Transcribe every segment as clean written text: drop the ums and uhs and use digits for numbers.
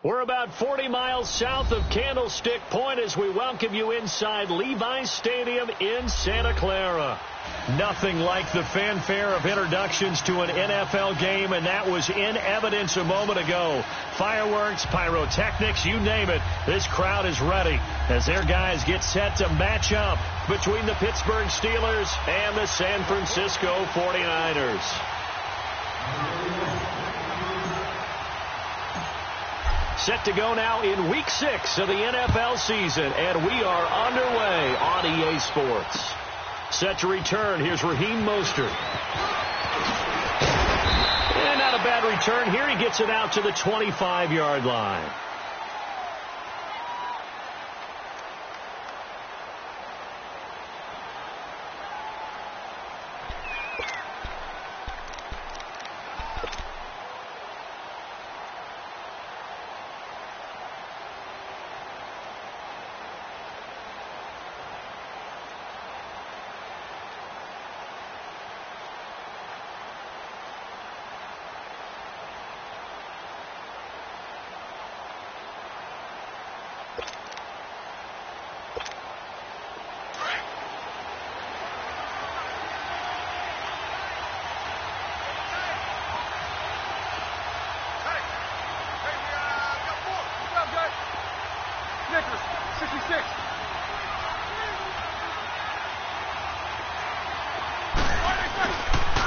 We're about 40 miles south of Candlestick Point as we welcome you inside Levi's Stadium in Santa Clara. Nothing like the fanfare of introductions to an NFL game, and that was in evidence a moment ago. Fireworks, pyrotechnics, you name it. This crowd is ready as their guys get set to match up between the Pittsburgh Steelers and the San Francisco 49ers. Set to go now in Week 6 of the NFL season, and we are underway on EA Sports. Set to return, here's Raheem Mostert. And not a bad return here. He gets it out to the 25-yard line.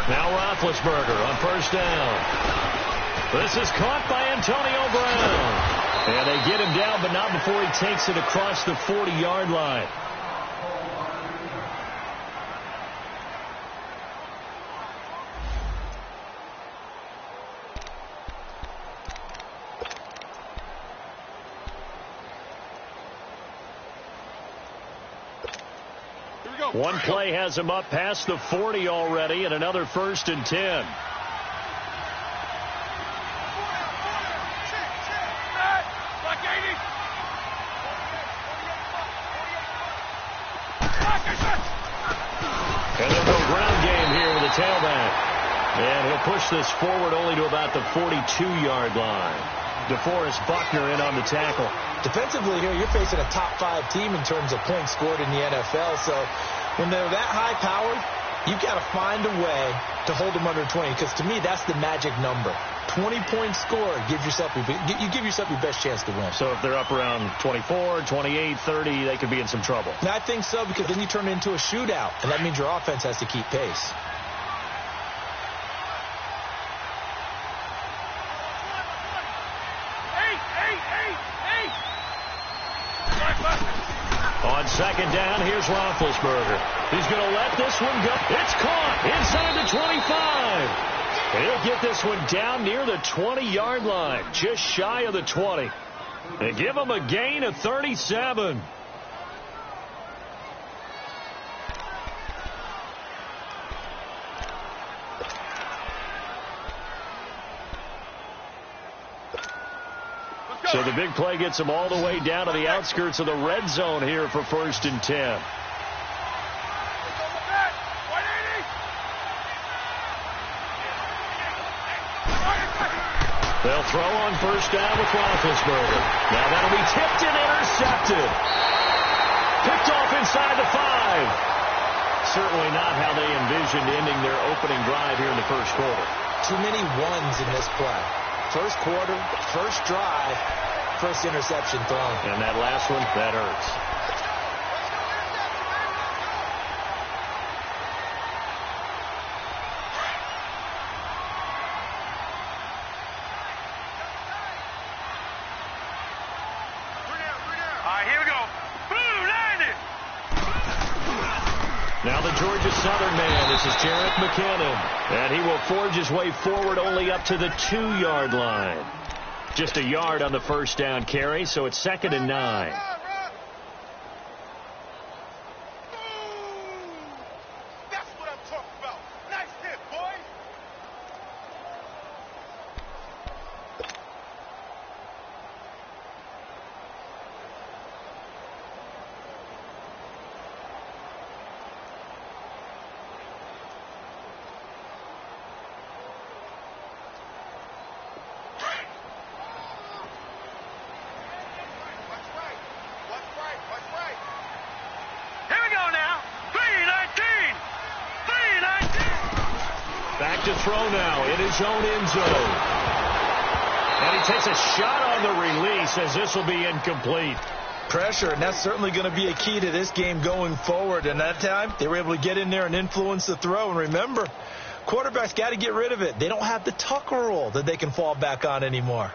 Now Roethlisberger on first down. This is caught by Antonio Brown. And they get him down, but not before he takes it across the 40-yard line. One play has him up past the 40 already, and another 1st and 10. And they'll go ground game here with the tailback. And he'll push this forward only to about the 42-yard line. DeForest Buckner in on the tackle. Defensively here, you're facing a top-5 team in terms of points scored in the NFL. So when they're that high-powered, you've got to find a way to hold them under 20. Because to me, that's the magic number. 20 points scored, you give yourself your best chance to win. So if they're up around 24, 28, 30, they could be in some trouble. And I think so, because then you turn it into a shootout, and that means your offense has to keep pace. On second down, here's Roethlisberger. He's going to let this one go. It's caught inside the 25. He'll get this one down near the 20-yard line, just shy of the 20. They give him a gain of 37. So the big play gets him all the way down to the outskirts of the red zone here for 1st and 10. They'll throw on first down with Roethlisberger. Now that'll be tipped and intercepted. Picked off inside the 5. Certainly not how they envisioned ending their opening drive here in the first quarter. Too many ones in this play. First quarter, first drive, first interception thrown. And that last one, that hurts. Now the Georgia Southern man, this is Jerick McKinnon, and he will forge his way forward only up to the 2-yard line. Just a yard on the first down carry, so it's 2nd and 9. That's what I'm talking about. Nice hit, boy. back to throw now in his own end zone. And he takes a shot on the release as this will be incomplete. Pressure, and that's certainly going to be a key to this game going forward. And that time, they were able to get in there and influence the throw. And remember, quarterbacks got to get rid of it. They don't have the Tucker rule that they can fall back on anymore.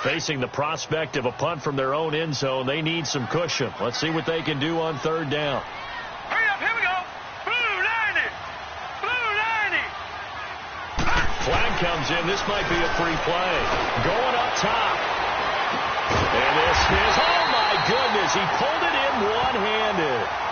Facing the prospect of a punt from their own end zone, they need some cushion. Let's see what they can do on third down. Hurry up, here we go. Blue 90. Blue 90. Flag comes in. This might be a free play. Going up top. And this is, oh my goodness, he pulled it in one-handed.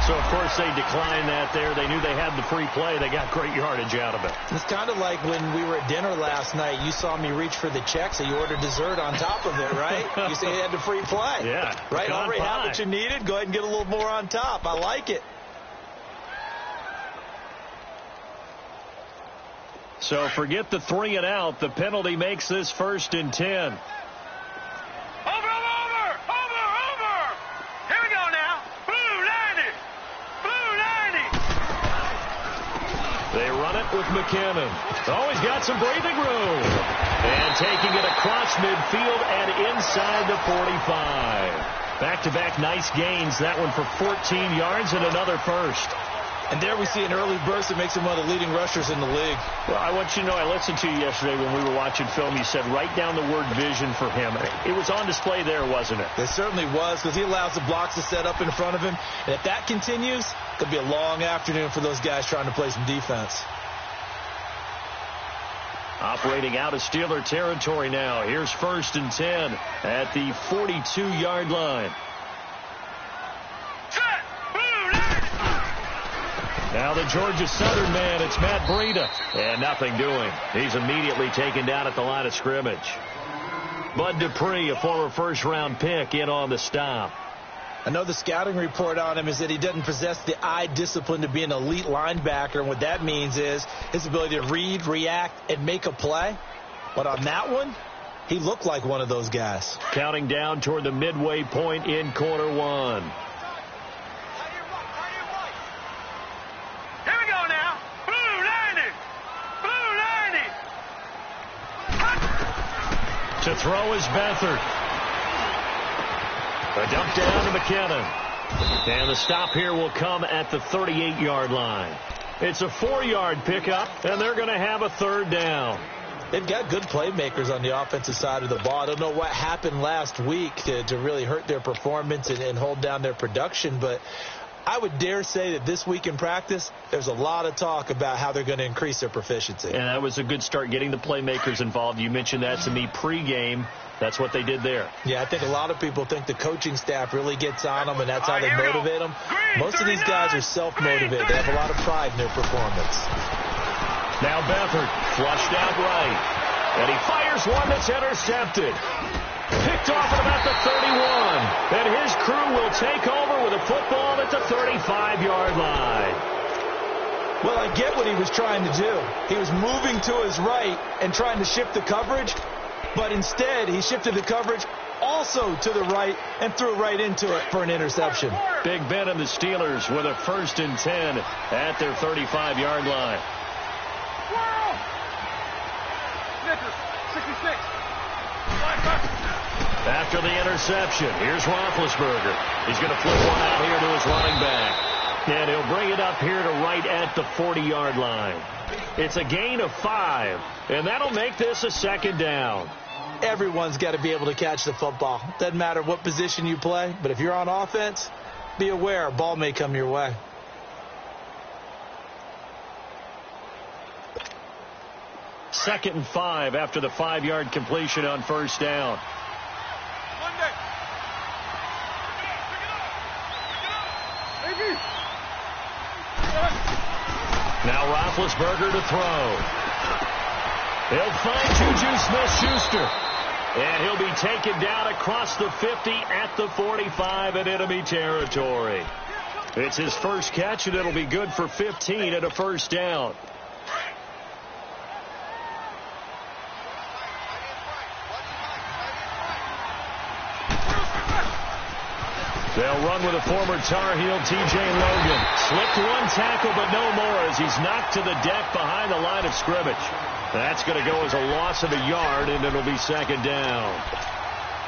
So, of course, they declined that there. They knew they had the free play. They got great yardage out of it. It's kind of like when we were at dinner last night. You saw me reach for the check, so you ordered dessert on top of it, right? You say you had the free play. Yeah. Right? Already had what you needed. Go ahead and get a little more on top. I like it. So, forget the 3 and out. The penalty makes this 1st and 10. With McKinnon. Oh, he's got some breathing room. And taking it across midfield and inside the 45. Back-to-back nice gains. That one for 14 yards and another first. And there we see an early burst that makes him one of the leading rushers in the league. Well, I want you to know, I listened to you yesterday when we were watching film. You said write down the word vision for him. It was on display there, wasn't it? It certainly was, because he allows the blocks to set up in front of him. And if that continues, it could be a long afternoon for those guys trying to play some defense. Operating out of Steeler territory now. Here's 1st and 10 at the 42-yard line. Now the Georgia Southern man, it's Matt Breida. And nothing doing. He's immediately taken down at the line of scrimmage. Bud Dupree, a former first-round pick, in on the stop. I know the scouting report on him is that he doesn't possess the eye discipline to be an elite linebacker. And what that means is his ability to read, react, and make a play. But on that one, he looked like one of those guys. Counting down toward the midway point in quarter one. Here we go now. Blue 90. Blue 90. To throw is Beathard. A dump down to McKinnon. And the stop here will come at the 38-yard line. It's a 4-yard pickup, and they're going to have a 3rd down. They've got good playmakers on the offensive side of the ball. I don't know what happened last week to really hurt their performance and hold down their production, but I would dare say that this week in practice, there's a lot of talk about how they're going to increase their proficiency. And that was a good start, getting the playmakers involved. You mentioned that to me pregame. That's what they did there. Yeah, I think a lot of people think the coaching staff really gets on them, and that's how they motivate them. Most of these guys are self-motivated. They have a lot of pride in their performance. Now Beathard, flushed out right. And he fires one that's intercepted. Picked off at about the 31. And his crew will take over with a football at the 35-yard line. Well, I get what he was trying to do. He was moving to his right and trying to shift the coverage. But instead, he shifted the coverage also to the right and threw right into it for an interception. Big Ben and the Steelers with a 1st and 10 at their 35-yard line. 66. After the interception, here's Roethlisberger. He's going to flip one out here to his running back. And he'll bring it up here to right at the 40-yard line. It's a gain of 5, and that'll make this a 2nd down. Everyone's got to be able to catch the football. Doesn't matter what position you play, but if you're on offense, be aware a ball may come your way. Second and 5 after the 5-yard completion on 1st down. Now Roethlisberger to throw. He'll find Juju Smith-Schuster. And he'll be taken down across the 50 at the 45 in enemy territory. It's his first catch, and it'll be good for 15 and a first down. They'll run with a former Tar Heel, T.J. Logan. Slipped one tackle, but no more as he's knocked to the deck behind the line of scrimmage. That's going to go as a loss of a yard, and it'll be second down.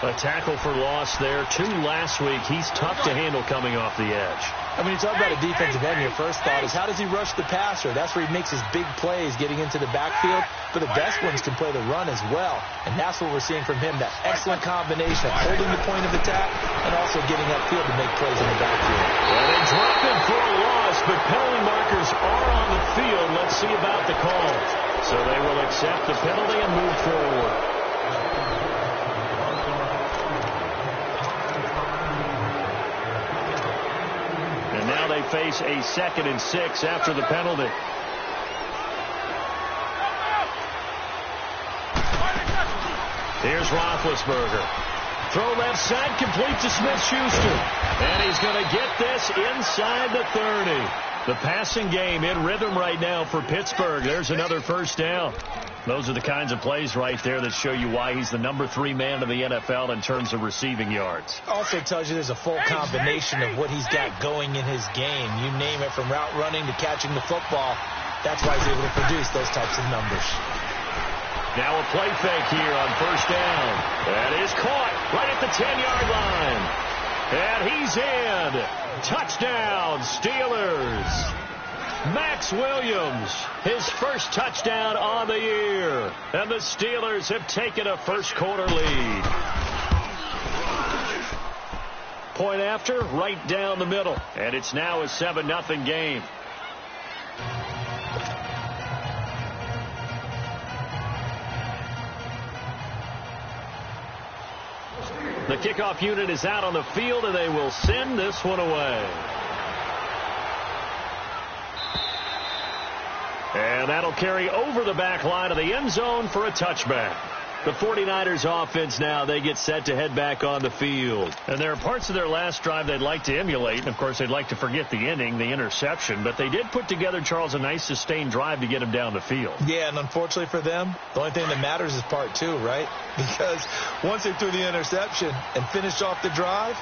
A tackle for loss there. 2 last week. He's tough to handle coming off the edge. I mean, you talk about a defensive end, your first thought is how does he rush the passer? That's where he makes his big plays getting into the backfield. But the best ones can play the run as well. And that's what we're seeing from him, that excellent combination of holding the point of attack and also getting upfield to make plays in the backfield. Well, they dropped him for a loss, but penalty markers are on the field. Let's see about the call. So they will accept the penalty and move forward. And now they face a 2nd and 6 after the penalty. Here's Roethlisberger. Throw left side, complete to Smith-Schuster. And he's going to get this inside the 30. The passing game in rhythm right now for Pittsburgh. There's another first down. Those are the kinds of plays right there that show you why he's the number 3 man in the NFL in terms of receiving yards. Also tells you there's a full combination of what he's got going in his game. You name it, from route running to catching the football. That's why he's able to produce those types of numbers. Now a play fake here on first down. That is caught right at the 10-yard line. And he's in. Touchdown, Steelers. Max Williams, his first touchdown on the year. And the Steelers have taken a first-quarter lead. Point after, right down the middle. And it's now a 7-0 game. The kickoff unit is out on the field, and they will send this one away. And that'll carry over the back line of the end zone for a touchback. The 49ers offense now, they get set to head back on the field. And there are parts of their last drive they'd like to emulate. And, of course, they'd like to forget the inning, the interception. But they did put together, Charles, a nice sustained drive to get him down the field. Yeah, and unfortunately for them, the only thing that matters is part 2, right? Because once they threw the interception and finished off the drive,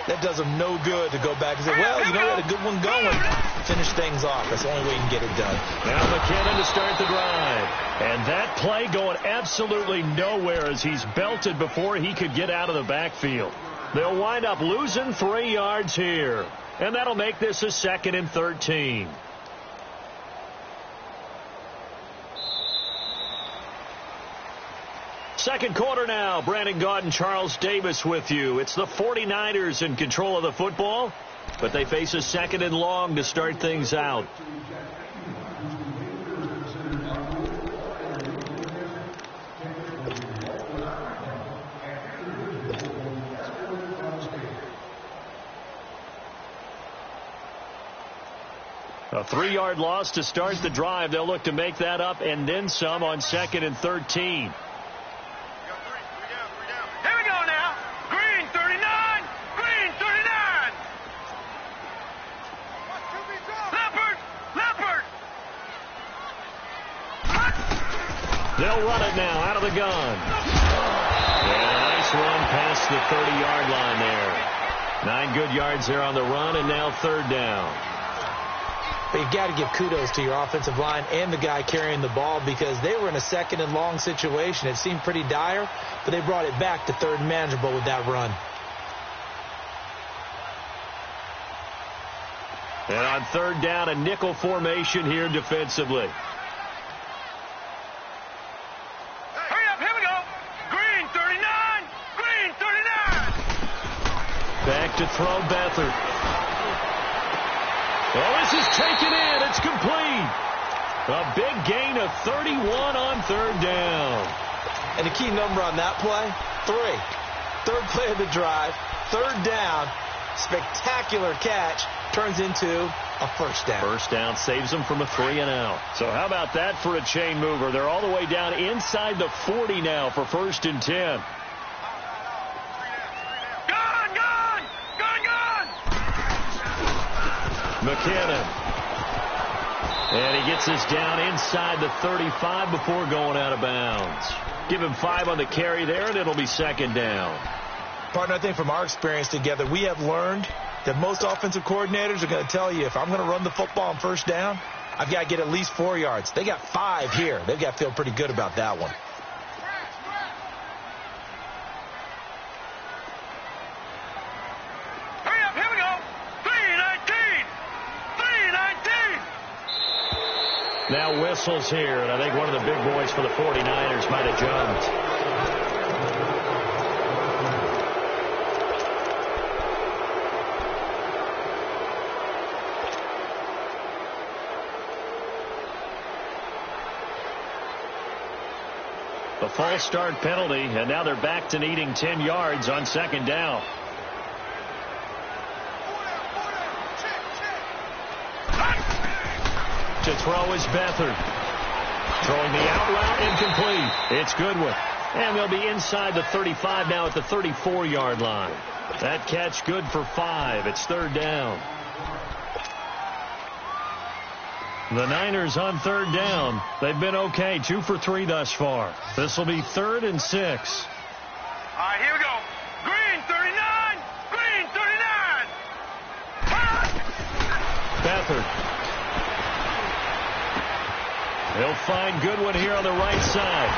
that does them no good to go back and say, well, you know, we had a good one going. Finish things off. That's the only way you can get it done. Now McKinnon to start the drive. And that play going absolutely nowhere as he's belted before he could get out of the backfield. They'll wind up losing 3 yards here. And that'll make this a 2nd and 13. Second quarter now. Brandon Gaudin, Charles Davis with you. It's the 49ers in control of the football, but they face a 2nd and long to start things out. A 3-yard loss to start the drive. They'll look to make that up and then some on 2nd and 13. They'll run it now out of the gun. And a nice run past the 30-yard line there. 9 good yards there on the run, and now 3rd down. But you've got to give kudos to your offensive line and the guy carrying the ball, because they were in a 2nd and long situation. It seemed pretty dire, but they brought it back to 3rd and manageable with that run. And on 3rd down, a nickel formation here defensively. Back to throw, Beathard. Oh, this is taken in. It's complete. A big gain of 31 on 3rd down. And the key number on that play, 3. 3rd play of the drive, 3rd down, spectacular catch, turns into a first down. First down saves them from a 3-and-out. So how about that for a chain mover? They're all the way down inside the 40 now for 1st and 10. McKinnon. And he gets us down inside the 35 before going out of bounds. Give him 5 on the carry there, and it'll be 2nd down. Partner, I think from our experience together, we have learned that most offensive coordinators are going to tell you, if I'm going to run the football on 1st down, I've got to get at least 4 yards. They got 5 here. They've got to feel pretty good about that one. Now whistles here, and I think one of the big boys for the 49ers might have jumped. The false start penalty, and now they're back to needing 10 yards on 2nd down. To throw is Beathard. Throwing the out route, incomplete. It's Goodwin. And they'll be inside the 35 now at the 34-yard line. That catch good for 5. It's 3rd down. The Niners on 3rd down. They've been okay, 2 for 3 thus far. This will be 3rd and 6. All right, here we go. Green 39. Green 39. Beathard. He'll find Goodwin here on the right side.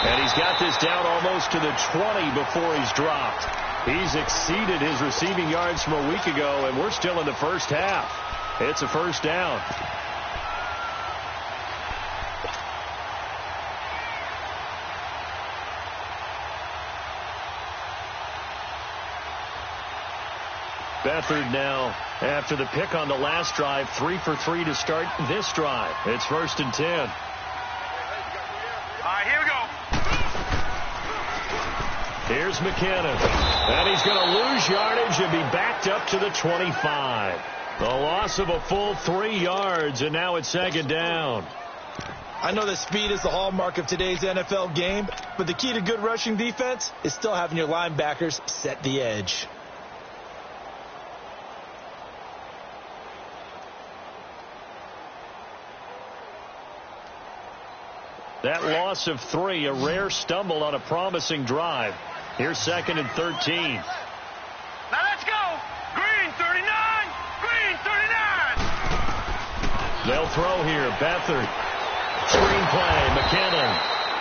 And he's got this down almost to the 20 before he's dropped. He's exceeded his receiving yards from a week ago, and we're still in the first half. It's a 1st down. Beathard now, after the pick on the last drive, 3 for 3 to start this drive. It's 1st and 10. All right, here we go. Here's McKinnon. And he's going to lose yardage and be backed up to the 25. The loss of a full 3 yards, and now it's 2nd down. I know that speed is the hallmark of today's NFL game, but the key to good rushing defense is still having your linebackers set the edge. That loss of 3, a rare stumble on a promising drive. Here's 2nd and 13. Now let's go. Green 39. Green 39. They'll throw here. Beathard. Screen play. McKinnon.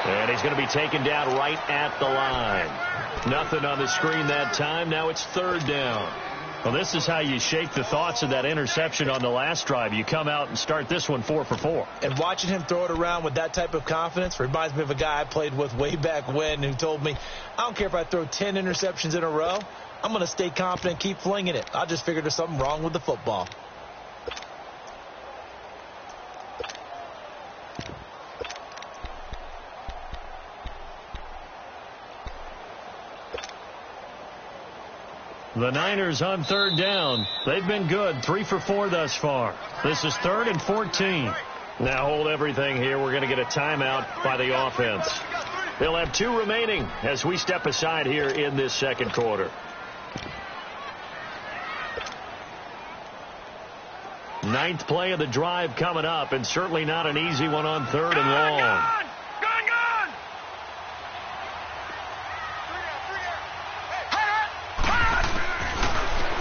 And he's going to be taken down right at the line. Nothing on the screen that time. Now it's 3rd down. Well, this is how you shake the thoughts of that interception on the last drive. You come out and start this one 4 for 4. And watching him throw it around with that type of confidence reminds me of a guy I played with way back when who told me, I don't care if I throw 10 interceptions in a row. I'm going to stay confident, keep flinging it. I just figured there's something wrong with the football. The Niners on 3rd down. They've been good, 3 for 4 thus far. This is 3rd and 14. Now hold everything here. We're going to get a timeout by the offense. They'll have 2 remaining as we step aside here in this 2nd quarter. Ninth play of the drive coming up, and certainly not an easy one on 3rd and long.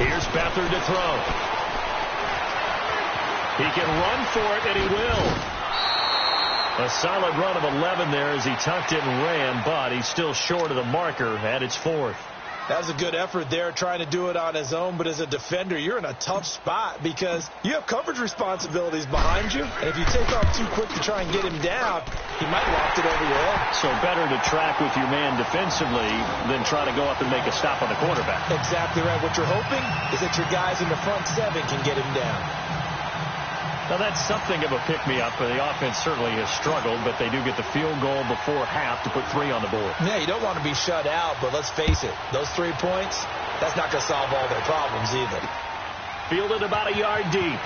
Here's Beathard to throw. He can run for it, and he will. A solid run of 11 there as he tucked it and ran, but he's still short of the marker, and it's 4th. That was a good effort there, trying to do it on his own. But as a defender, you're in a tough spot because you have coverage responsibilities behind you. And if you take off too quick to try and get him down, he might loft it over your head. So better to track with your man defensively than try to go up and make a stop on the quarterback. Exactly right. What you're hoping is that your guys in the front 7 can get him down. Now, that's something of a pick-me-up. The offense certainly has struggled, but they do get the field goal before half to put 3 on the board. Yeah, you don't want to be shut out, but let's face it, those 3 points, that's not going to solve all their problems either. fielded about a yard deep.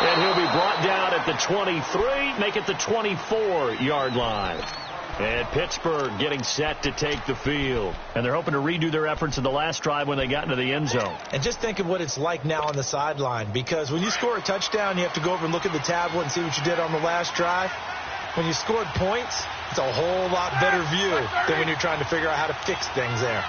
And he'll be brought down at the 23, make it the 24-yard line. And Pittsburgh getting set to take the field. And they're hoping to redo their efforts in the last drive when they got into the end zone. And just think of what it's like now on the sideline, because when you score a touchdown, you have to go over and look at the tablet and see what you did on the last drive. When you scored points, it's a whole lot better view than when you're trying to figure out how to fix things there.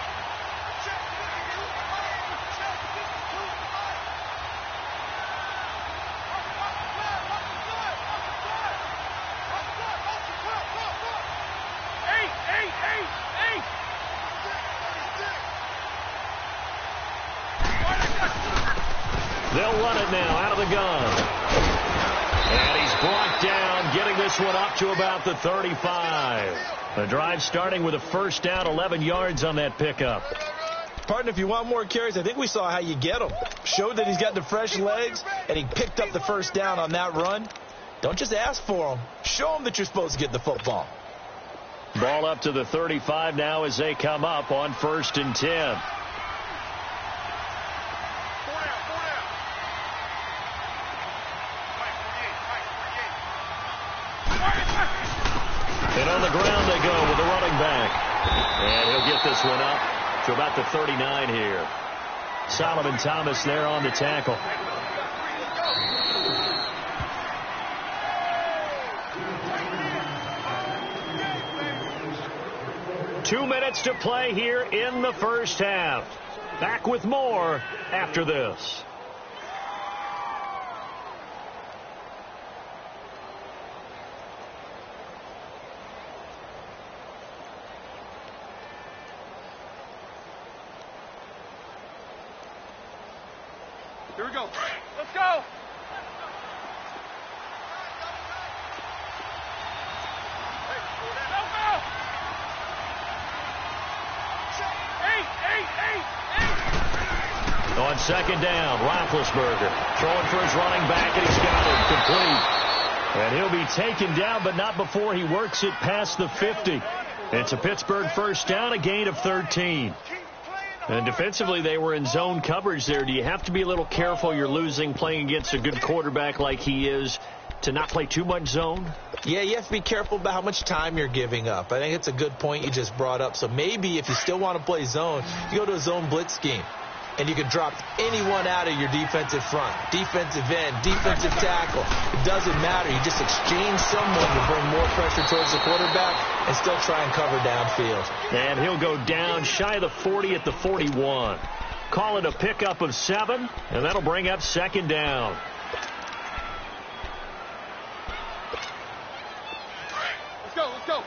They'll run it now out of the gun. And he's brought down, getting this one up to about the 35. The drive starting with a first down, 11 yards on that pickup. Partner, if you want more carries, I think we saw how you get them. Showed that he's got the fresh legs, and he picked up the first down on that run. Don't just ask for them. Show them that you're supposed to get the football. Ball up to the 35 now as they come up on 1st and 10. And on the ground they go with the running back. And he'll get this one up to about the 39 here. Solomon Thomas there on the tackle. Two minutes to play here in the first half. Back with more after this. Here we go. Let's go. On second down, Roethlisberger throwing for his running back, and he's got it complete. And he'll be taken down, but not before he works it past the 50. It's a Pittsburgh first down, a gain of 13. And defensively, they were in zone coverage there. Do you have to be a little careful? You're losing, playing against a good quarterback like he is, to not play too much zone? Yeah, you have to be careful about how much time you're giving up. I think it's a good point you just brought up. So maybe if you still want to play zone, you go to a zone blitz scheme. And you can drop anyone out of your defensive front, defensive end, defensive tackle. It doesn't matter. You just exchange someone to bring more pressure towards the quarterback and still try and cover downfield. And he'll go down shy of the 40 at the 41. Call it a pickup of 7, and that'll bring up second down. Let's go, let's go.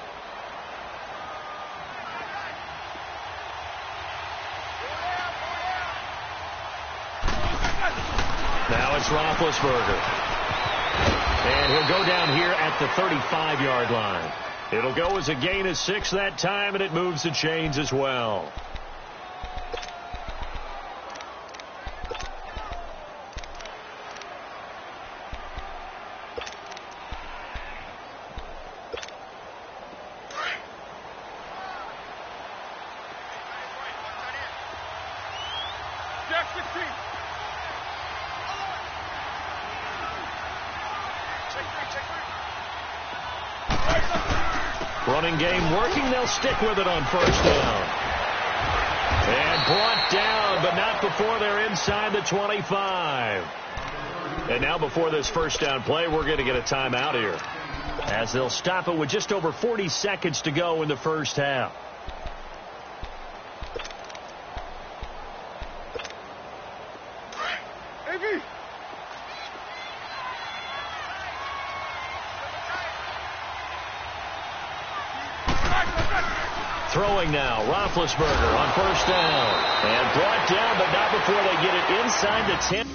Now it's Roethlisberger. And he'll go down here at the 35-yard line. It'll go as a gain of 6 that time, and it moves the chains as well. Jack 16. Running game working. They'll stick with it on first down. And brought down, but not before they're inside the 25. And now before this first down play, we're going to get a timeout here, as they'll stop it with just over 40 seconds to go in the first half. Throwing now, Roethlisberger on first down. And brought down, but not before they get it inside the 10.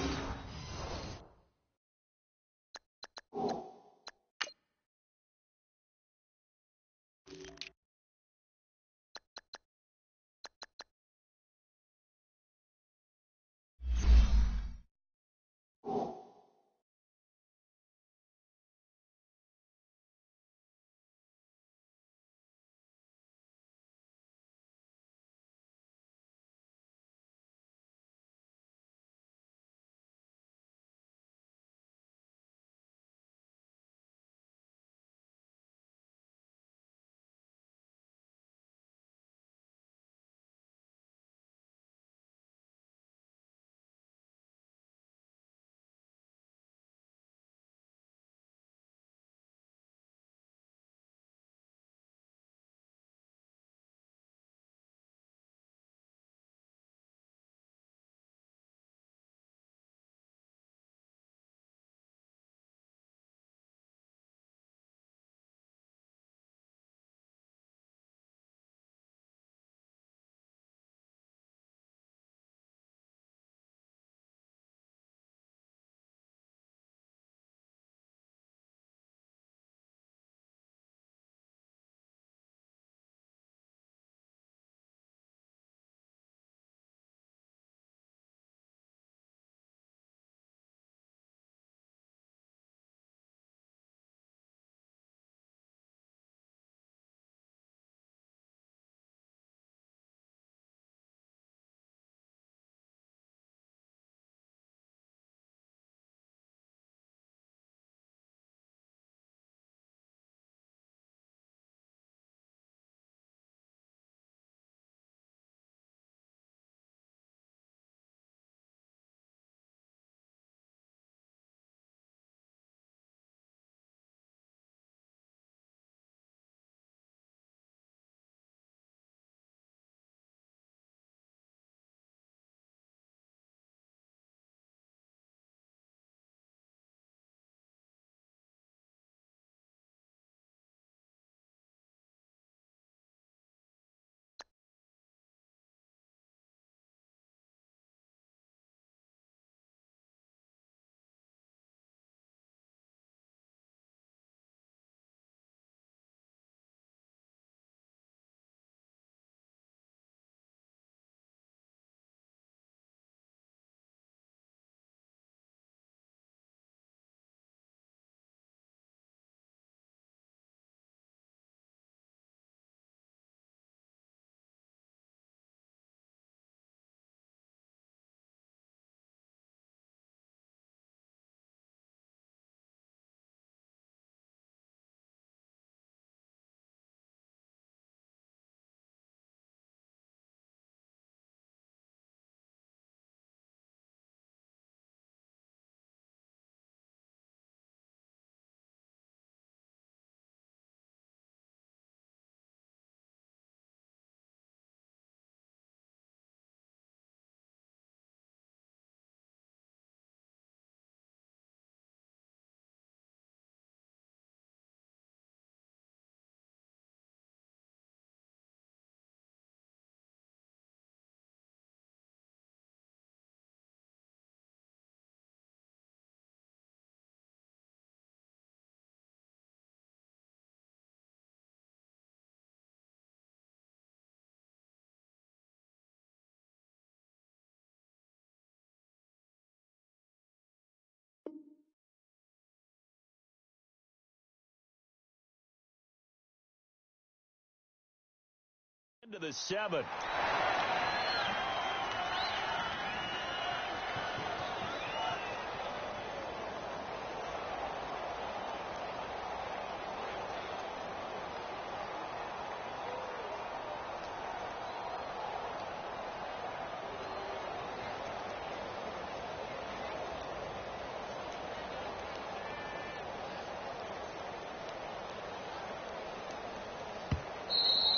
To the 7.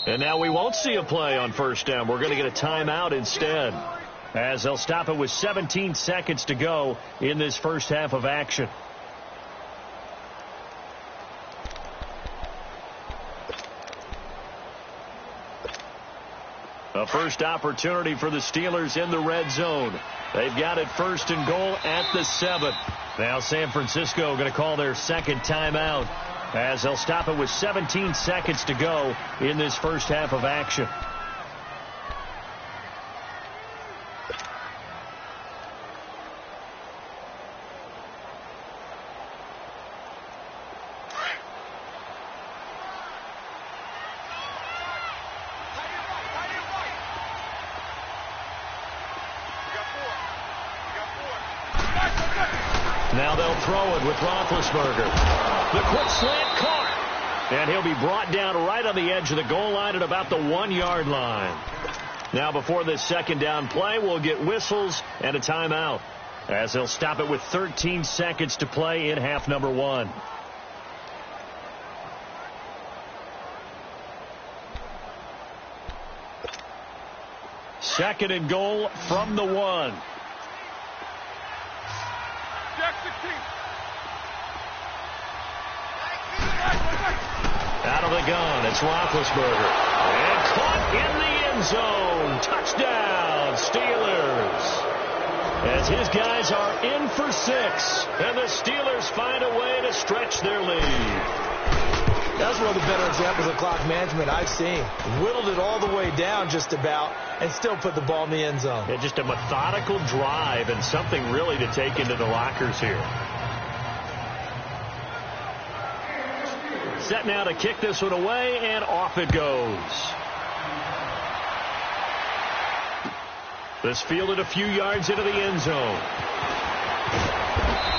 And now we won't see a play on first down. We're going to get a timeout instead, as they'll stop it with 17 seconds to go in this first half of action. A first opportunity for the Steelers in the red zone. They've got it first and goal at the 7. Now San Francisco going to call their second timeout, as they'll stop it with 17 seconds to go in this first half of action. Now they'll throw it with Roethlisberger. The quick slant caught. And he'll be brought down right on the edge of the goal line at about the 1-yard line. Now before this second down play, we'll get whistles and a timeout, as they'll stop it with 13 seconds to play in half number 1. Second and goal from the 1. Out of the gun, it's Roethlisberger. And caught in the end zone. Touchdown, Steelers. As his guys are in for 6. And the Steelers find a way to stretch their lead. That's one of the better examples of clock management I've seen. Whittled it all the way down just about and still put the ball in the end zone. Yeah, just a methodical drive and something really to take into the lockers here. Set now to kick this one away, and off it goes. This fielded a few yards into the end zone.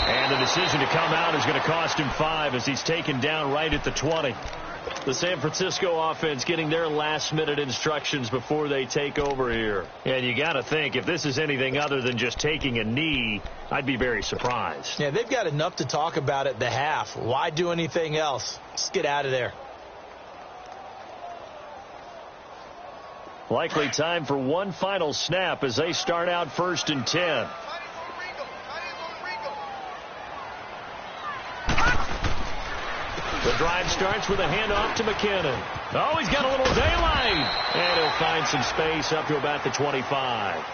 And the decision to come out is going to cost him 5 as he's taken down right at the 20. The San Francisco offense getting their last-minute instructions before they take over here. And you got to think, if this is anything other than just taking a knee, I'd be very surprised. Yeah, they've got enough to talk about at the half. Why do anything else? Just get out of there. Likely time for one final snap as they start out 1st and 10. The drive starts with a handoff to McKinnon. Oh, he's got a little daylight. And he'll find some space up to about the 25.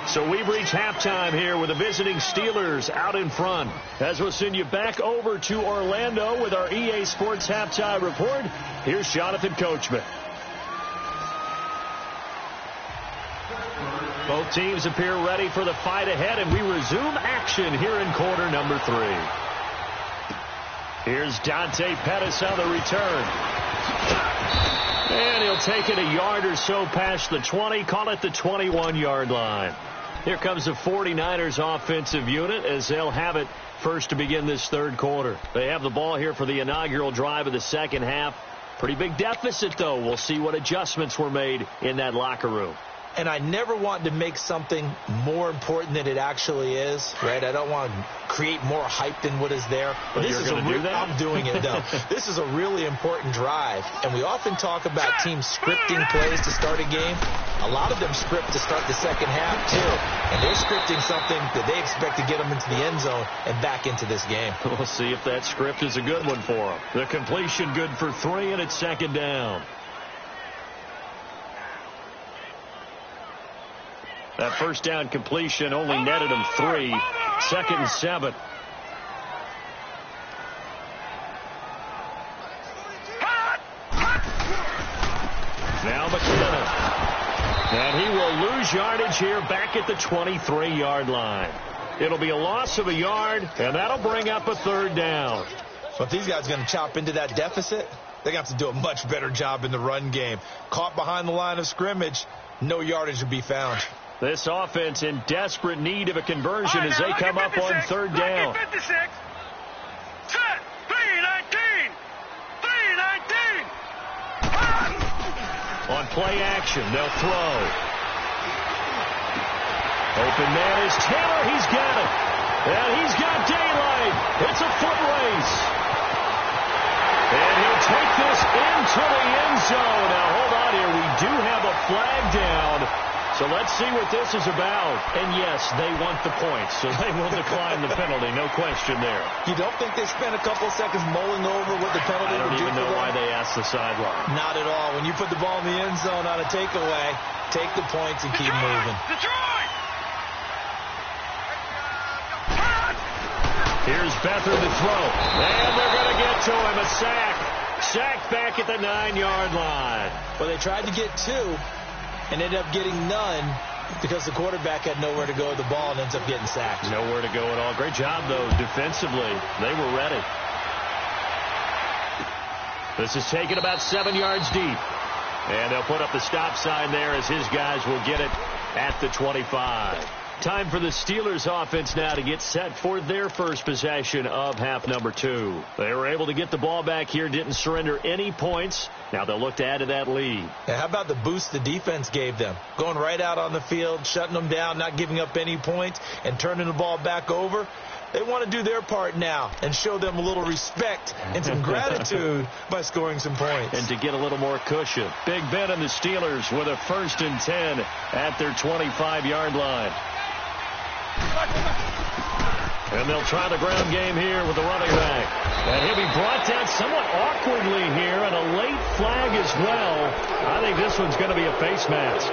So we've reached halftime here with the visiting Steelers out in front. As we'll send you back over to Orlando with our EA Sports Halftime Report, here's Jonathan Coachman. Both teams appear ready for the fight ahead, and we resume action here in quarter number 3. Here's Dante Pettis on the return. And he'll take it a yard or so past the 20, call it the 21-yard line. Here comes the 49ers offensive unit as they'll have it first to begin this third quarter. They have the ball here for the inaugural drive of the second half. Pretty big deficit, though. We'll see what adjustments were made in that locker room. And I never want to make something more important than it actually is, right? I don't want to create more hype than what is there. But this is I'm doing it, though. This is a really important drive. And we often talk about teams scripting plays to start a game. A lot of them script to start the second half, too. And they're scripting something that they expect to get them into the end zone and back into this game. We'll see if that script is a good one for them. The completion good for 3, and it's second down. That first down completion only netted him 3. 2nd and 7. Now McKinnon. And he will lose yardage here back at the 23-yard line. It'll be a loss of a yard, and that'll bring up a 3rd down. So if these guys are going to chop into that deficit, They're going to have to do a much better job in the run game. Caught behind the line of scrimmage, no yardage to be found. This offense in desperate need of a conversion as they come up on third down. 56. Set. 319. 319. On play action, they'll throw. Open man is Taylor. He's got it. And he's got daylight. It's a foot race. And he'll take this into the end zone. Now, hold on here. We do have a flag down. So let's see what this is about. And, yes, they want the points, so they will decline the penalty. No question there. You don't think they spent a couple seconds mulling over what the penalty would do? I don't even know why they asked the sideline. Not at all. When you put the ball in the end zone on a takeaway, take the points and keep moving. Detroit! Here's Beathard to throw. And they're going to get to him. A sack. Sack back at the 9-yard line. Well, they tried to get 2 and ended up getting none because the quarterback had nowhere to go with the ball and ends up getting sacked. Nowhere to go at all. Great job, though, defensively. They were ready. This is taken about 7 yards deep. And they'll put up the stop sign there as his guys will get it at the 25. Time for the Steelers offense now to get set for their first possession of half number 2. They were able to get the ball back here, didn't surrender any points. Now they'll look to add to that lead. Now, how about the boost the defense gave them? Going right out on the field, shutting them down, not giving up any points, and turning the ball back over. They want to do their part now and show them a little respect and some gratitude by scoring some points. And to get a little more cushion. Big Ben and the Steelers with a 1st and 10 at their 25-yard line. And they'll try the ground game here with the running back. And he'll be brought down somewhat awkwardly here, and a late flag as well. I think this one's going to be a face mask.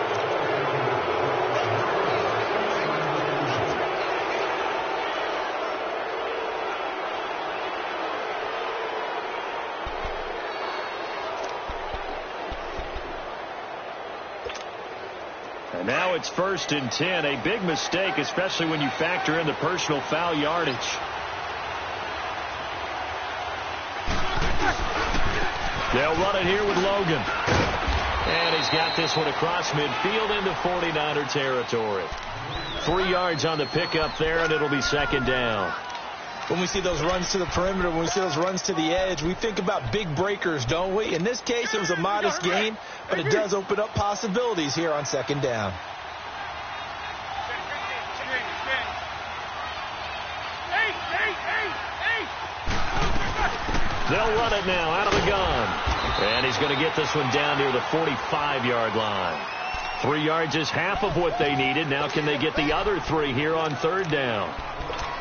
And now it's 1st and 10. A big mistake, especially when you factor in the personal foul yardage. They'll run it here with Logan. And he's got this one across midfield into 49er territory. 3 yards on the pickup there, and it'll be 2nd down. When we see those runs to the perimeter, when we see those runs to the edge, we think about big breakers, don't we? In this case, it was a modest gain, but it does open up possibilities here on 2nd down. They'll run it now out of the gun. And he's going to get this one down near the 45-yard line. 3 yards is half of what they needed. Now can they get the other 3 here on 3rd down?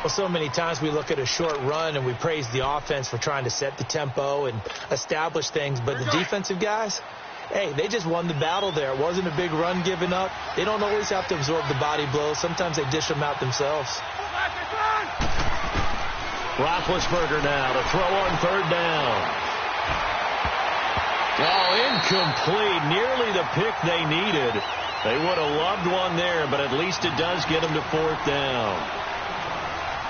Well, so many times we look at a short run and we praise the offense for trying to set the tempo and establish things. But the defensive guys, hey, they just won the battle there. It wasn't a big run given up. They don't always have to absorb the body blows. Sometimes they dish them out themselves. Roethlisberger now to throw on 3rd down. Oh, incomplete. Nearly the pick they needed. They would have loved one there, but at least it does get them to 4th down.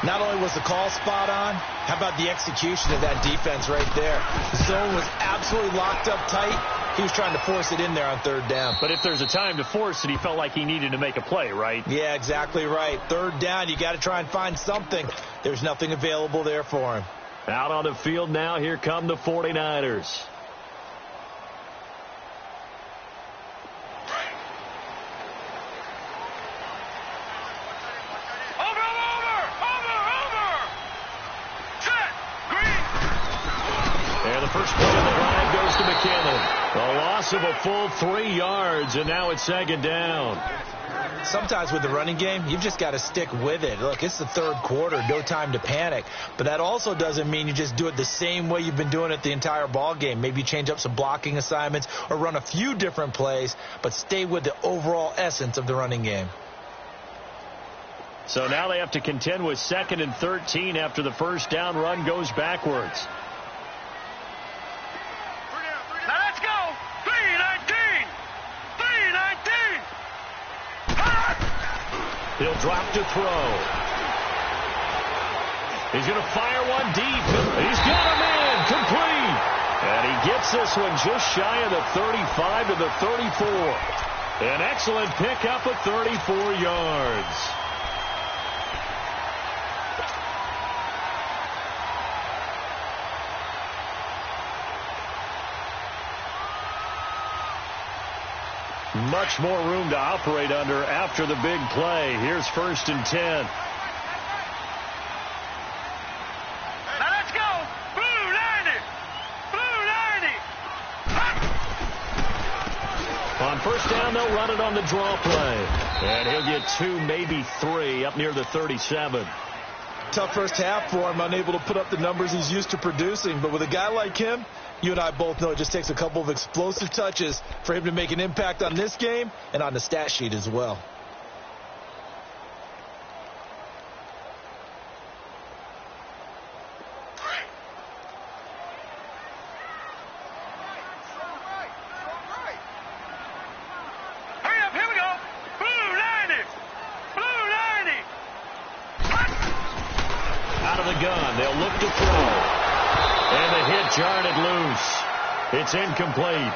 Not only was the call spot on, how about the execution of that defense right there? The zone was absolutely locked up tight. He was trying to force it in there on 3rd down. But if there's a time to force it, he felt like he needed to make a play, right? Yeah, exactly right. 3rd down, you got to try and find something. There's nothing available there for him. Out on the field now, here come the 49ers. First play of the drive goes to McKinnon. A loss of a full 3 yards, and now it's 2nd down. Sometimes with the running game, you've just got to stick with it. Look, it's the 3rd quarter, no time to panic. But that also doesn't mean you just do it the same way you've been doing it the entire ball game. Maybe change up some blocking assignments or run a few different plays, but stay with the overall essence of the running game. So now they have to contend with 2nd and 13 after the first down run goes backwards. Now let's go. 319. 319. He'll drop to throw. He's going to fire one deep. He's got a man complete. And he gets this one just shy of the 35 to the 34. An excellent pickup of 34 yards. Much more room to operate under after the big play. Here's 1st and 10. Now let's go. Blue 90. Blue 90. On 1st down, they'll run it on the draw play. And he'll get 2, maybe 3, up near the 37. Tough first half for him, unable to put up the numbers he's used to producing. But with a guy like him, you and I both know it just takes a couple of explosive touches for him to make an impact on this game and on the stat sheet as well. Hurry up, here we go. Blue 90. Blue 90. Out of the gun, they'll look to throw. And the hit jarred it loose. It's incomplete.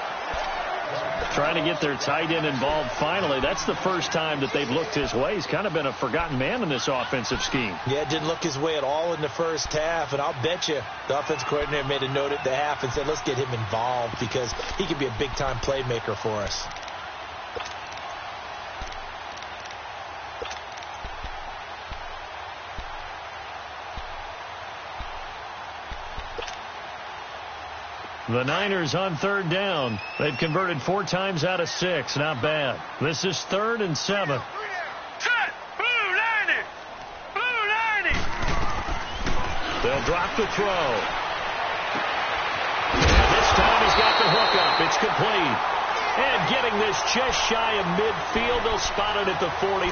Trying to get their tight end involved finally. That's the first time that they've looked his way. He's kind of been a forgotten man in this offensive scheme. Yeah, it didn't look his way at all in the first half. And I'll bet you the offense coordinator made a note at the half and said, let's get him involved because he could be a big-time playmaker for us. The Niners on 3rd down. They've converted 4 times out of 6. Not bad. This is 3rd and 7. Set. Blue 90. Blue 90. They'll drop the throw. And this time he's got the hook up. It's complete. And getting this just shy of midfield. They'll spot it at the 49.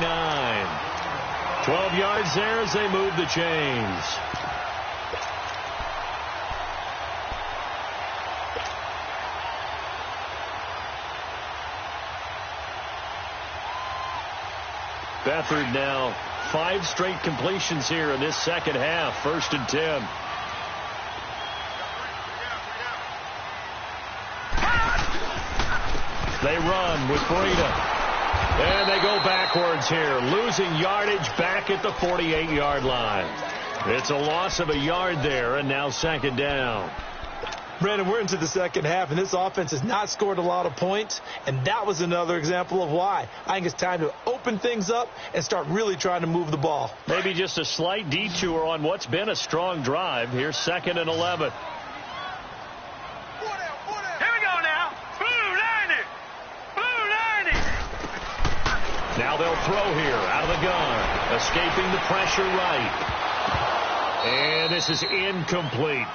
12 yards there as they move the chains. Beathard now 5 straight completions here in this second half. 1st and 10. They run with Breida. And they go backwards here, losing yardage back at the 48-yard line. It's a loss of a yard there, and now 2nd down. Brandon, we're into the second half, and this offense has not scored a lot of points, and that was another example of why. I think it's time to open things up and start really trying to move the ball. Maybe just a slight detour on what's been a strong drive. Here's 2nd and 11. Here we go now. Blue 90. Blue 90. Now they'll throw here out of the gun, escaping the pressure right. And this is incomplete.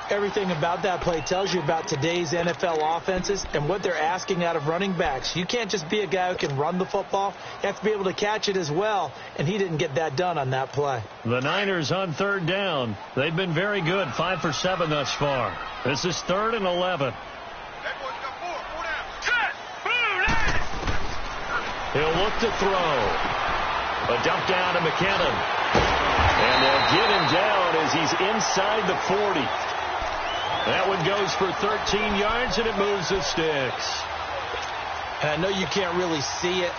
Everything about that play tells you about today's NFL offenses and what they're asking out of running backs. You can't just be a guy who can run the football. You have to be able to catch it as well, and he didn't get that done on that play. The Niners on 3rd down. They've been very good, 5 for 7 thus far. This is 3rd and 11. Set. Blue 90. He'll look to throw. A dump down to McKinnon. And they'll get him down as he's inside the 40. That one goes for 13 yards, and it moves the sticks. And I know you can't really see it,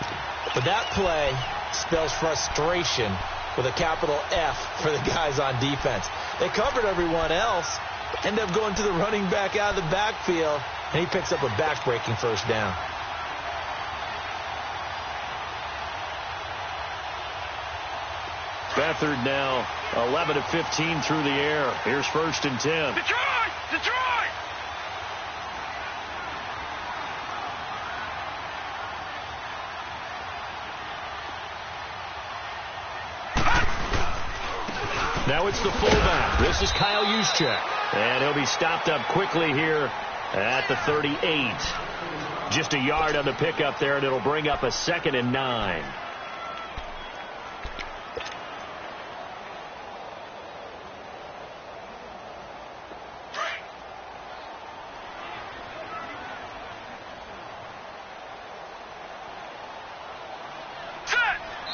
but that play spells frustration with a capital F for the guys on defense. They covered everyone else, end up going to the running back out of the backfield, and he picks up a back-breaking 1st down. Beathard now 11 of 15 through the air. Here's 1st and 10. Detroit. Detroit. Now it's the fullback. This is Kyle Juszczyk. And he'll be stopped up quickly here at the 38. Just a yard on the pickup there, and it'll bring up a 2nd and 9.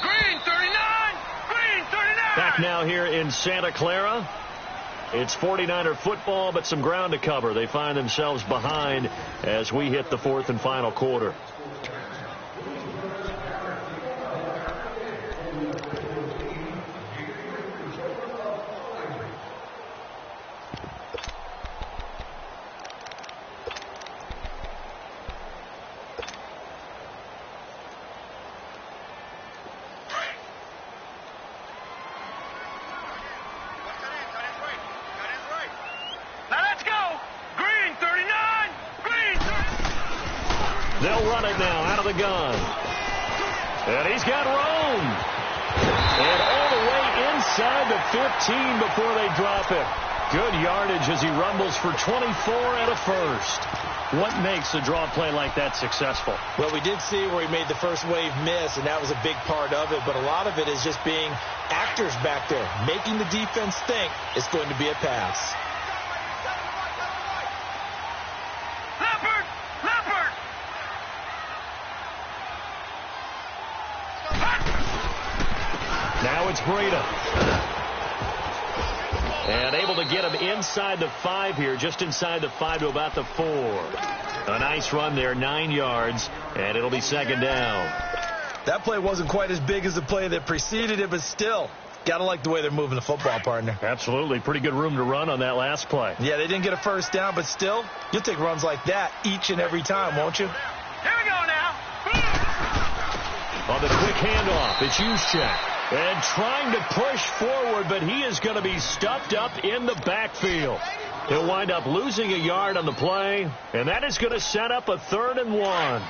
Green 39. Green 39. Back now here in Santa Clara. It's 49er football, but some ground to cover. They find themselves behind as we hit the fourth and final quarter. They'll run it now out of the gun. And he's got room. And all the way inside the 15 before they drop it. Good yardage as he rumbles for 24 and a first. What makes a draw play like that successful? Well, we did see where he made the first wave miss, and that was a big part of it. But a lot of it is just being actors back there, making the defense think it's going to be a pass. Now it's Breida. And able to get him inside the 5 here, just inside the 5 to about the 4. A nice run there, 9 yards, and it'll be second down. That play wasn't quite as big as the play that preceded it, but still, got to like the way they're moving the football, partner. Absolutely. Pretty good room to run on that last play. Yeah, they didn't get a first down, but still, you'll take runs like that each and every time, won't you? Here we go now. On the quick handoff, it's Juszczyk. And trying to push forward, but he is going to be stuffed up in the backfield. He'll wind up losing a yard on the play, and that is going to set up a 3rd and 1.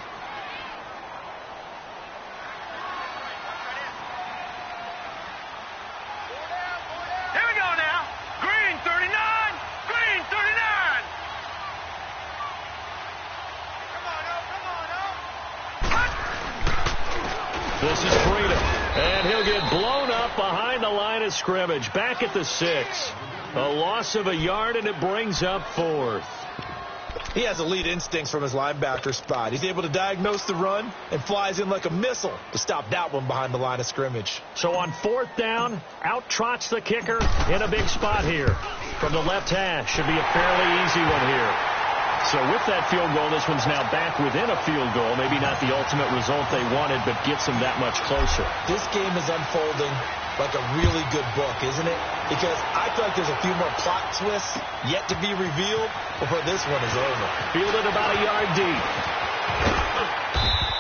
Here we go now. Green 39. Green 39. Come on, This is Breida. And he'll get blown up behind the line of scrimmage. Back at the 6. A loss of a yard, and it brings up 4th. He has elite instincts from his linebacker spot. He's able to diagnose the run and flies in like a missile to stop that one behind the line of scrimmage. So on 4th down, out trots the kicker in a big spot here. From the left hash, should be a fairly easy one here. So with that field goal, this one's now back within a field goal. Maybe not the ultimate result they wanted, but gets them that much closer. This game is unfolding like a really good book, isn't it? Because I feel like there's a few more plot twists yet to be revealed before this one is over. Fielded about a yard deep.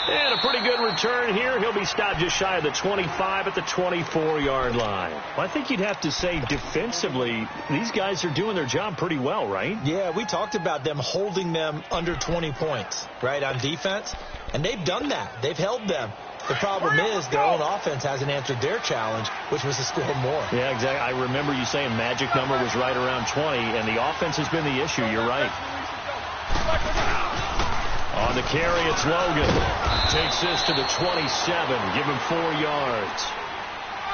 And a pretty good return here. He'll be stopped just shy of the 25 at the 24-yard line. Well, I think you'd have to say defensively, these guys are doing their job pretty well, right? Yeah, we talked about them holding them under 20 points, right, on defense. And they've done that. They've held them. The problem is their own offense hasn't answered their challenge, which was to score more. Yeah, exactly. I remember you saying magic number was right around 20, and the offense has been the issue. You're right. On the carry, it's Logan. Takes this to the 27. Give him 4 yards.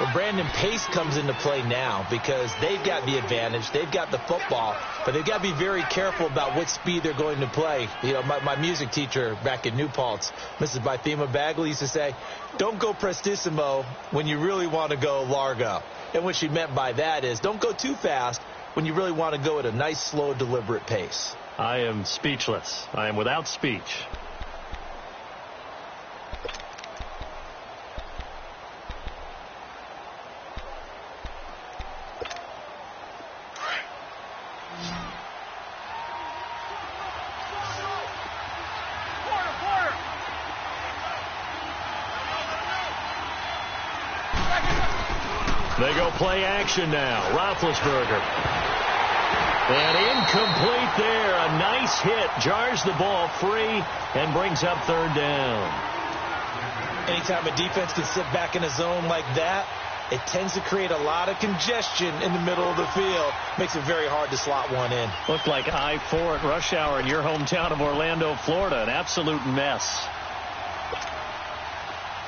Well, Brandon, pace comes into play now because they've got the advantage. They've got the football, but they've got to be very careful about what speed they're going to play. You know, my music teacher back in New Paltz, Mrs. Bythema Bagley, used to say, don't go prestissimo when you really want to go largo. And what she meant by that is don't go too fast when you really want to go at a nice, slow, deliberate pace. I am speechless. I am without speech. They go play action now. Roethlisberger. And incomplete there. A nice hit. Jars the ball free and brings up 3rd down. Anytime a defense can sit back in a zone like that, it tends to create a lot of congestion in the middle of the field. Makes it very hard to slot one in. Looked like I-4 at rush hour in your hometown of Orlando, Florida. An absolute mess.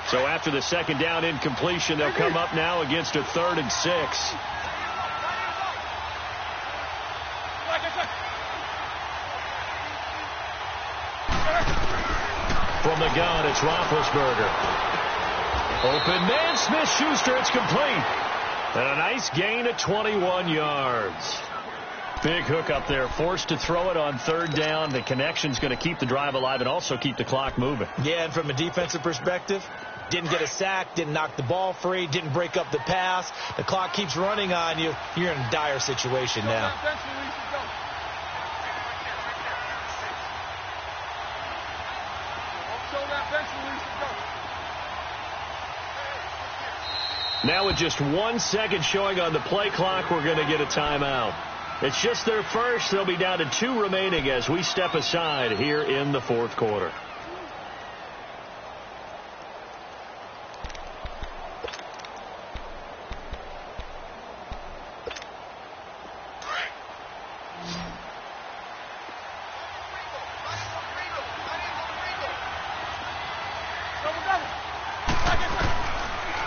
So after the 2nd down incompletion, they'll come up now against a 3rd and 6. From the gun, it's Roethlisberger. Open man, Smith-Schuster, it's complete. And a nice gain of 21 yards. Big hook up there, forced to throw it on third down. The connection's going to keep the drive alive and also keep the clock moving. Yeah, and from a defensive perspective, didn't get a sack, didn't knock the ball free, didn't break up the pass. The clock keeps running on you. You're in a dire situation now. Now with just 1 second showing on the play clock, we're going to get a timeout. It's just their first. They'll be down to 2 remaining as we step aside here in the fourth quarter.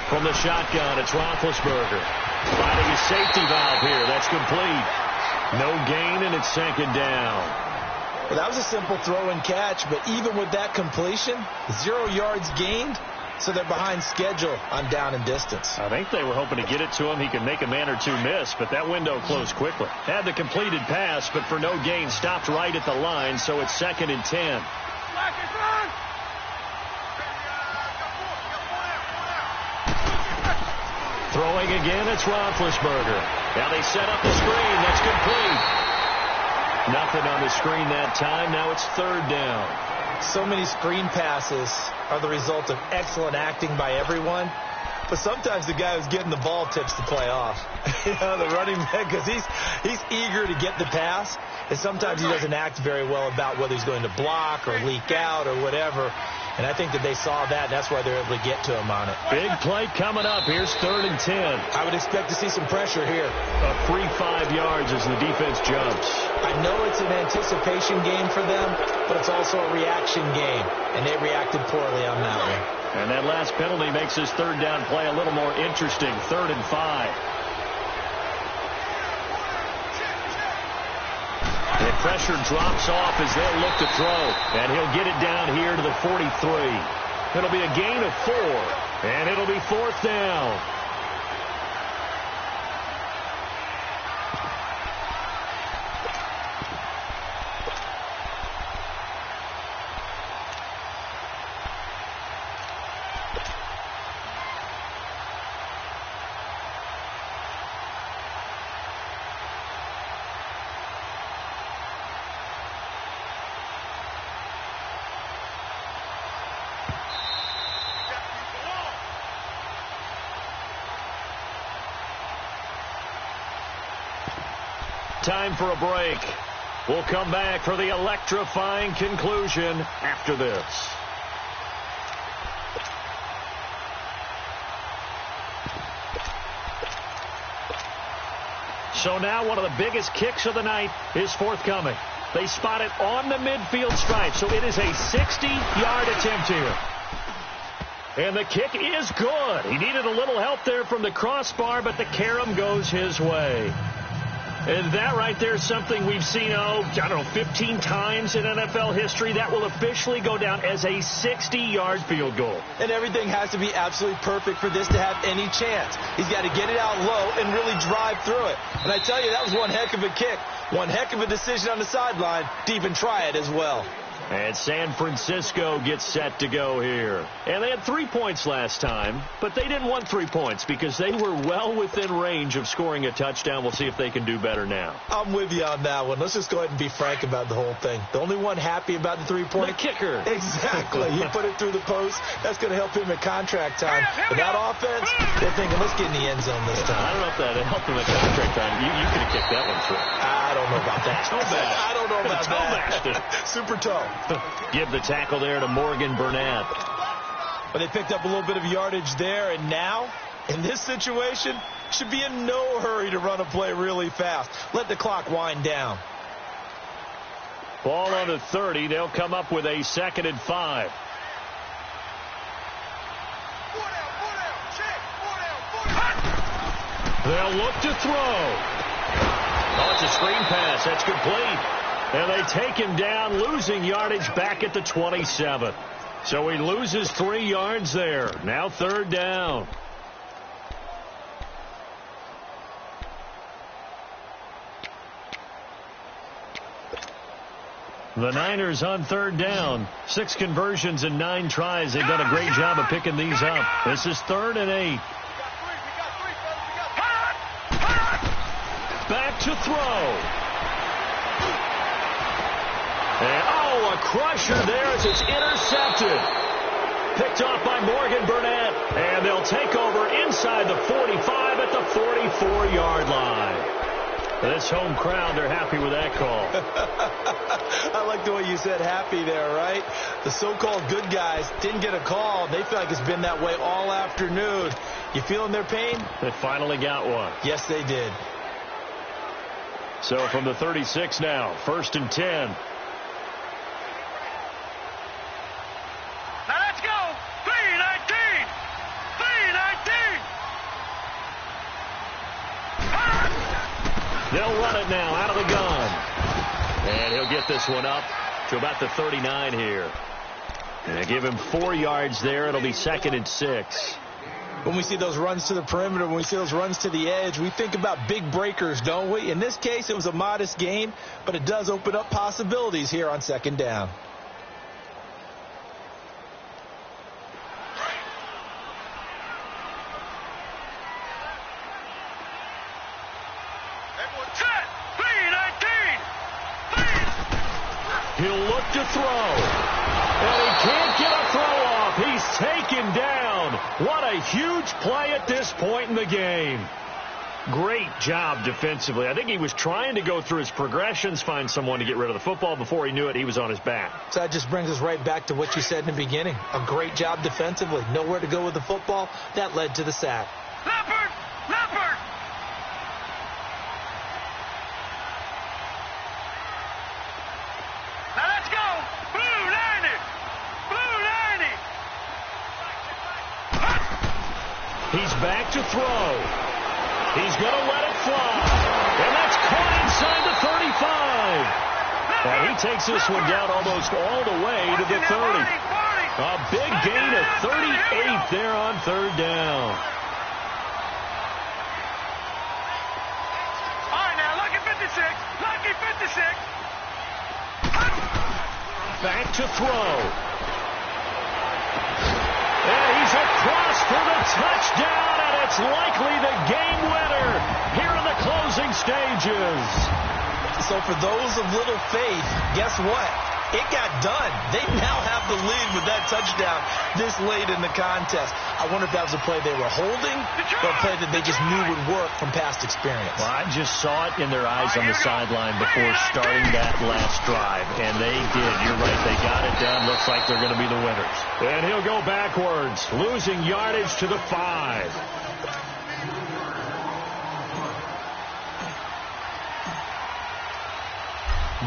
From the shotgun, it's Roethlisberger. Finding a safety valve here. That's complete. No gain, and it's second down. Well, that was a simple throw and catch, but even with that completion, 0 yards gained, so they're behind schedule on down and distance. I think they were hoping to get it to him. He could make a man or two miss, but that window closed quickly. Had the completed pass, but for no gain, stopped right at the line, so it's 2nd and 10. Throwing again, it's Roethlisberger. Now they set up the screen. That's complete. Nothing on the screen that time. Now it's 3rd down. So many screen passes are the result of excellent acting by everyone. But sometimes the guy who's getting the ball tips the play off. You know, the running back, because he's eager to get the pass. And sometimes he doesn't act very well about whether he's going to block or leak out or whatever. And I think that they saw that, and that's why they're able to get to him on it. Big play coming up. Here's 3rd and 10. I would expect to see some pressure here. A free 5 yards as the defense jumps. I know it's an anticipation game for them, but it's also a reaction game, and they reacted poorly on that one. And that last penalty makes his 3rd down play a little more interesting. 3rd and 5. The pressure drops off as they'll look to throw. And he'll get it down here to the 43. It'll be a gain of 4. And it'll be 4th down. Time for a break. We'll come back for the electrifying conclusion after this. So now one of the biggest kicks of the night is forthcoming. They spot it on the midfield stripe, so it is a 60-yard attempt here. And the kick is good. He needed a little help there from the crossbar, but the carom goes his way. And that right there is something we've seen, 15 times in NFL history. That will officially go down as a 60-yard field goal. And everything has to be absolutely perfect for this to have any chance. He's got to get it out low and really drive through it. And I tell you, that was one heck of a kick. One heck of a decision on the sideline to even try it as well. And San Francisco gets set to go here. And they had 3 points last time, but they didn't want 3 points because they were well within range of scoring a touchdown. We'll see if they can do better now. I'm with you on that one. Let's just go ahead and be frank about the whole thing. The only one happy about the 3-point? The kicker. Exactly. He put it through the post. That's going to help him at contract time. But that offense, they're thinking, let's get in the end zone this time. I don't know if that helped him at contract time. You could have kicked that one through. I don't know about that. I don't know about that. Super toe. Give the tackle there to Morgan Burnett. But they picked up a little bit of yardage there, and now, in this situation, should be in no hurry to run a play really fast. Let the clock wind down. Ball on the 30. They'll come up with a 2nd and 5. They'll look to throw. Oh, it's a screen pass. That's complete. And they take him down, losing yardage back at the 27. So he loses 3 yards there. Now 3rd down. The Niners on third down. 6 conversions and 9 tries. They've done a great job of picking these up. This is 3rd and 8. Back to throw. And, a crusher there as it's intercepted. Picked off by Morgan Burnett. And they'll take over inside the 45 at the 44-yard line. This home crowd, they're happy with that call. I like the way you said happy there, right? The so-called good guys didn't get a call. They feel like it's been that way all afternoon. You feeling their pain? They finally got one. Yes, they did. So from the 36 now, 1st and 10. Now let's go. 3-19. 3-19. They'll run it now out of the gun. And he'll get this one up to about the 39 here. And give him 4 yards there. It'll be 2nd and 6. When we see those runs to the perimeter, when we see those runs to the edge, we think about big breakers, don't we? In this case, it was a modest gain, but it does open up possibilities here on 2nd down. He'll look to throw. And he can't get a throw off. He's taken down. What a huge play at this point in the game. Great job defensively. I think he was trying to go through his progressions, find someone to get rid of the football. Before he knew it, he was on his back. So that just brings us right back to what you said in the beginning. A great job defensively. Nowhere to go with the football. That led to the sack. Leopard! Leopard! Now let's go! Blue 90! Blue 90! He's back to throw. He's going to let it fly. And that's caught inside the 35. And he takes this one down almost all the way to the 30. A big gain of 38 there on 3rd down. All right, now, lucky 56. Lucky 56. Back to throw. And he's across for the touchdown, and it's likely the game winner here in the closing stages. So for those of little faith, guess what? It got done. They now have the lead with that touchdown this late in the contest. I wonder if that was a play they were holding or a play that they just knew would work from past experience. Well, I just saw it in their eyes on the sideline before starting that last drive, and they did. You're right. They got it done. Looks like they're going to be the winners. And he'll go backwards, losing yardage to the 5.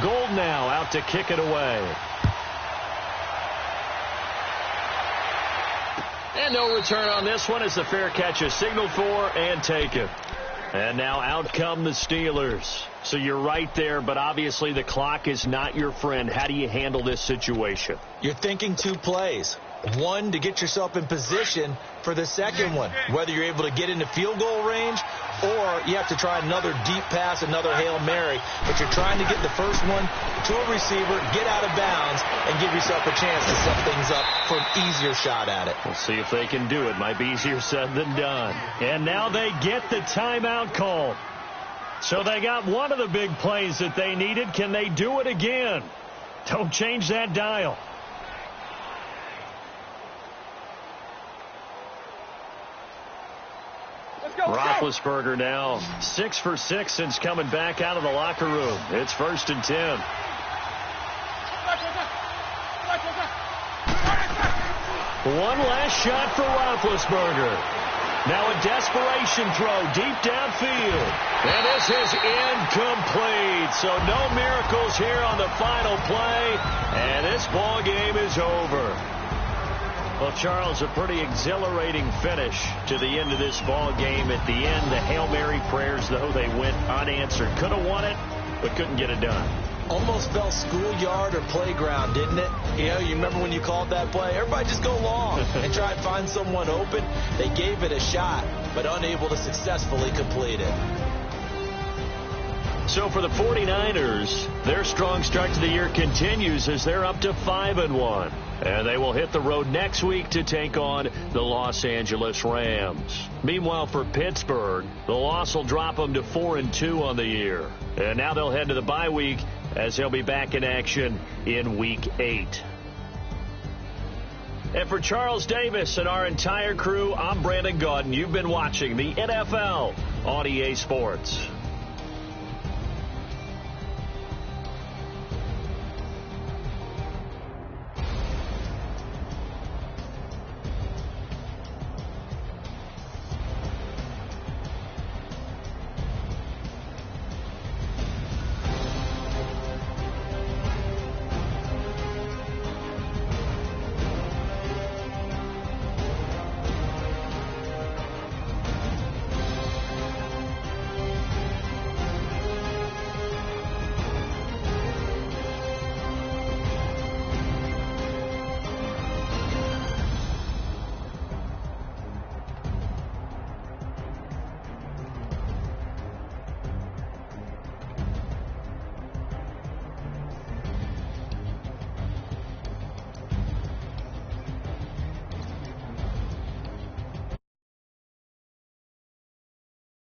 Gold now out to kick it away. And no return on this one as the fair catch is signaled for and taken. And now out come the Steelers. So you're right there, but obviously the clock is not your friend. How do you handle this situation? You're thinking 2 plays. One, to get yourself in position for the second one, whether you're able to get into field goal range or you have to try another deep pass, another Hail Mary. But you're trying to get the first one to a receiver, get out of bounds, and give yourself a chance to set things up for an easier shot at it. We'll see if they can do it. Might be easier said than done. And now they get the timeout call. So they got one of the big plays that they needed. Can they do it again? Don't change that dial. Roethlisberger now 6 for 6 since coming back out of the locker room. It's 1st and 10. One last shot for Roethlisberger. Now a desperation throw deep downfield. And this is incomplete. So no miracles here on the final play. And this ball game is over. Well, Charles, a pretty exhilarating finish to the end of this ball game. At the end, the Hail Mary prayers, though, they went unanswered. Could have won it, but couldn't get it done. Almost felt schoolyard or playground, didn't it? You know, you remember when you called that play? Everybody just go long and try and find someone open. They gave it a shot, but unable to successfully complete it. So for the 49ers, their strong start to the year continues as they're up to 5-1. And they will hit the road next week to take on the Los Angeles Rams. Meanwhile, for Pittsburgh, the loss will drop them to 4-2 on the year. And now they'll head to the bye week as they'll be back in action in Week 8. And for Charles Davis and our entire crew, I'm Brandon Gaudin. You've been watching the NFL on EA Sports.